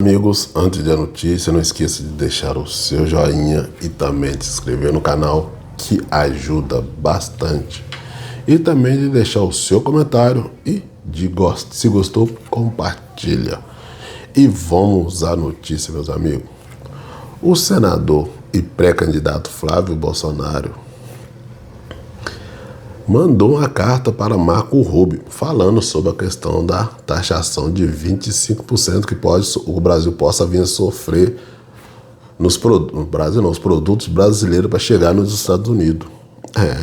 Amigos, antes da notícia, não esqueça de deixar o seu joinha e também de se inscrever no canal, que ajuda bastante. E também de deixar o seu comentário e se gostou, compartilha. E vamos à notícia, meus amigos. O senador e pré-candidato Flávio Bolsonaro mandou uma carta para Marco Rubio falando sobre a questão da taxação de 25% que o Brasil possa vir a sofrer nos produtos brasileiros para chegar nos Estados Unidos.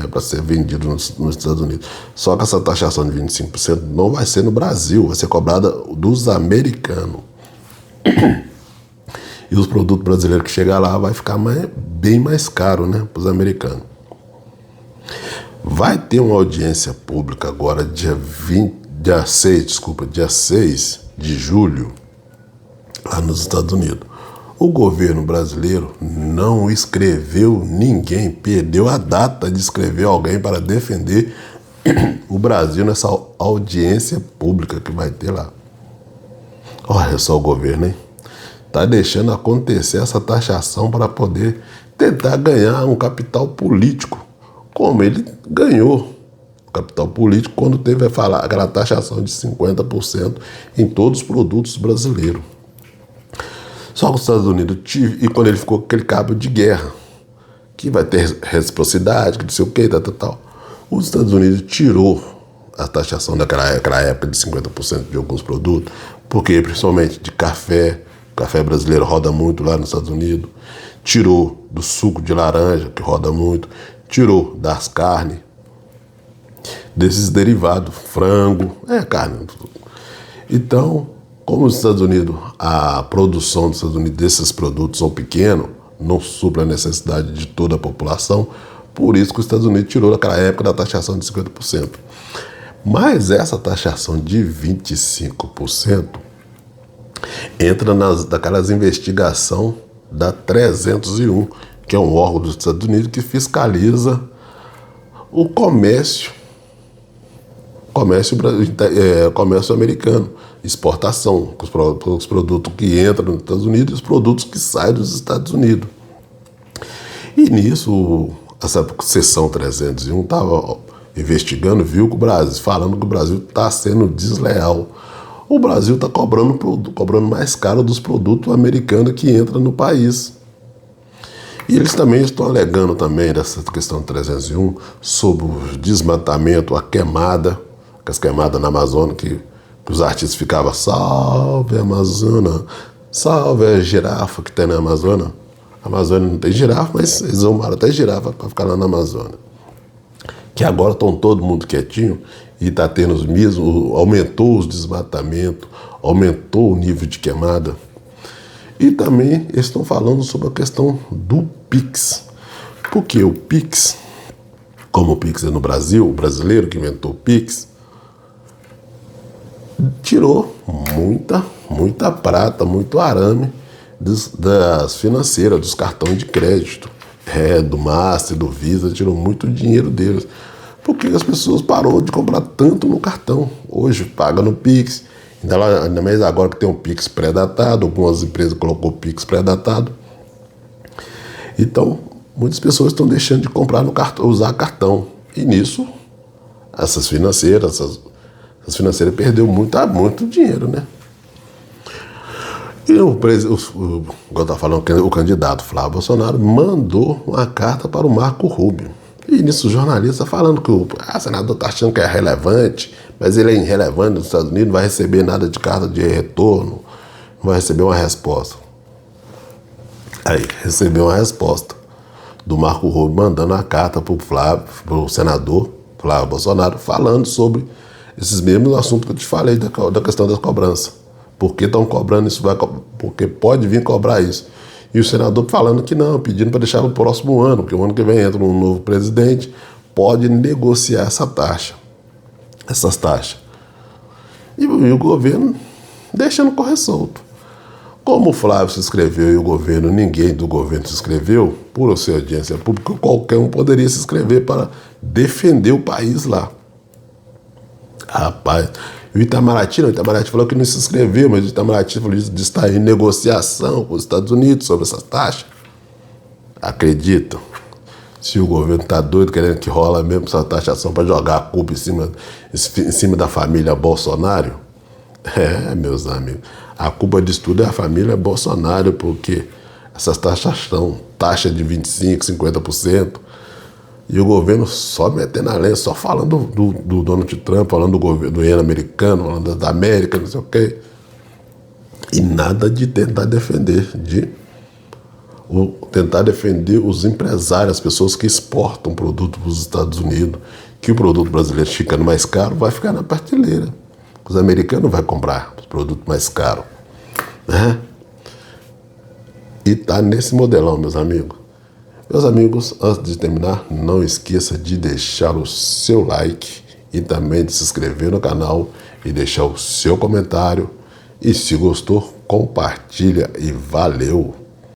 Para ser vendido nos Estados Unidos. Só que essa taxação de 25% não vai ser no Brasil, vai ser cobrada dos americanos. E os produtos brasileiros que chegar lá vai ficar bem mais caro, né, para os americanos. Vai ter uma audiência pública agora dia 6 de julho, lá nos Estados Unidos. O governo brasileiro não escreveu ninguém, perdeu a data de escrever alguém para defender o Brasil nessa audiência pública que vai ter lá. Olha só o governo, hein? Tá deixando acontecer essa taxação para poder tentar ganhar um capital político, como ele ganhou capital político quando teve aquela taxação de 50% em todos os produtos brasileiros. Só que os Estados Unidos, e quando ele ficou com aquele cabo de guerra, que vai ter reciprocidade, que não sei o que, tal. Os Estados Unidos tirou a taxação daquela época de 50% de alguns produtos, porque principalmente de café, o café brasileiro roda muito lá nos Estados Unidos, tirou do suco de laranja, que roda muito, tirou das carnes, desses derivados, frango, carne. Então, como os Estados Unidos, a produção dos Estados Unidos desses produtos são pequenos, não supre a necessidade de toda a população, por isso que os Estados Unidos tirou naquela época da taxação de 50%. Mas essa taxação de 25% entra daquelas investigações da 301, que é um órgão dos Estados Unidos que fiscaliza o comércio americano, exportação, os produtos que entram nos Estados Unidos e os produtos que saem dos Estados Unidos. E nisso, essa seção 301 estava investigando, viu que o Brasil, falando que o Brasil está sendo desleal. O Brasil está cobrando mais caro dos produtos americanos que entram no país. E eles também estão alegando também dessa questão 301 sobre o desmatamento, a queimada, as queimadas na Amazônia, que os artistas ficavam, salve a Amazônia, salve a girafa que tem na Amazônia. A Amazônia não tem girafa, mas eles arrumaram até girafa para ficar lá na Amazônia. Que agora estão todo mundo quietinho e está tendo os mesmos, aumentou os desmatamentos, aumentou o nível de queimada. E também eles estão falando sobre a questão do Pix. Porque o Pix, como o Pix é no Brasil, o brasileiro que inventou o Pix, tirou muita prata, muito arame das financeiras, dos cartões de crédito, do Master, do Visa, tirou muito dinheiro deles. Porque as pessoas pararam de comprar tanto no cartão. Hoje paga no Pix. Ainda mais agora que tem um Pix pré-datado, algumas empresas colocou o Pix pré-datado. Então, muitas pessoas estão deixando de comprar no cartão, usar cartão. E nisso, essas financeiras perderam muito dinheiro, né? E igual eu estava falando, o candidato Flávio Bolsonaro mandou uma carta para o Marco Rubio. E nisso o jornalista falando que o senador está achando que é relevante, mas ele é irrelevante nos Estados Unidos, não vai receber nada de carta de retorno, não vai receber uma resposta. Aí, recebeu uma resposta do Marco Rubio mandando uma carta para o senador Flávio Bolsonaro, falando sobre esses mesmos assuntos que eu te falei da questão das cobranças. Por que estão cobrando isso? Porque pode vir cobrar isso. E o senador falando que não, pedindo para deixar no próximo ano, porque o ano que vem entra um novo presidente, pode negociar essas taxas. E o governo deixando correr solto. Como o Flávio se inscreveu e o governo, ninguém do governo se inscreveu, por ser audiência pública, qualquer um poderia se inscrever para defender o país lá. Rapaz, E o Itamaraty, não, o Itamaraty falou que não se inscreveu, mas o Itamaraty falou de estar em negociação com os Estados Unidos sobre essas taxas. Acreditam? Se o governo está doido, querendo que rola mesmo essa taxação para jogar a culpa em cima da família Bolsonaro? Meus amigos, a culpa disso tudo é a família Bolsonaro, porque essas taxas são taxa de 25%, 50%, e o governo só metendo a lenha, só falando do Donald Trump, falando do governo, do governo americano, falando da América, não sei o quê. E nada de tentar defender, os empresários, as pessoas que exportam produto para os Estados Unidos, que o produto brasileiro ficando mais caro, vai ficar na prateleira. Os americanos vão comprar os produtos mais caros, né? E tá nesse modelão, meus amigos. Meus amigos, antes de terminar, não esqueça de deixar o seu like e também de se inscrever no canal e deixar o seu comentário. E se gostou, compartilha e valeu!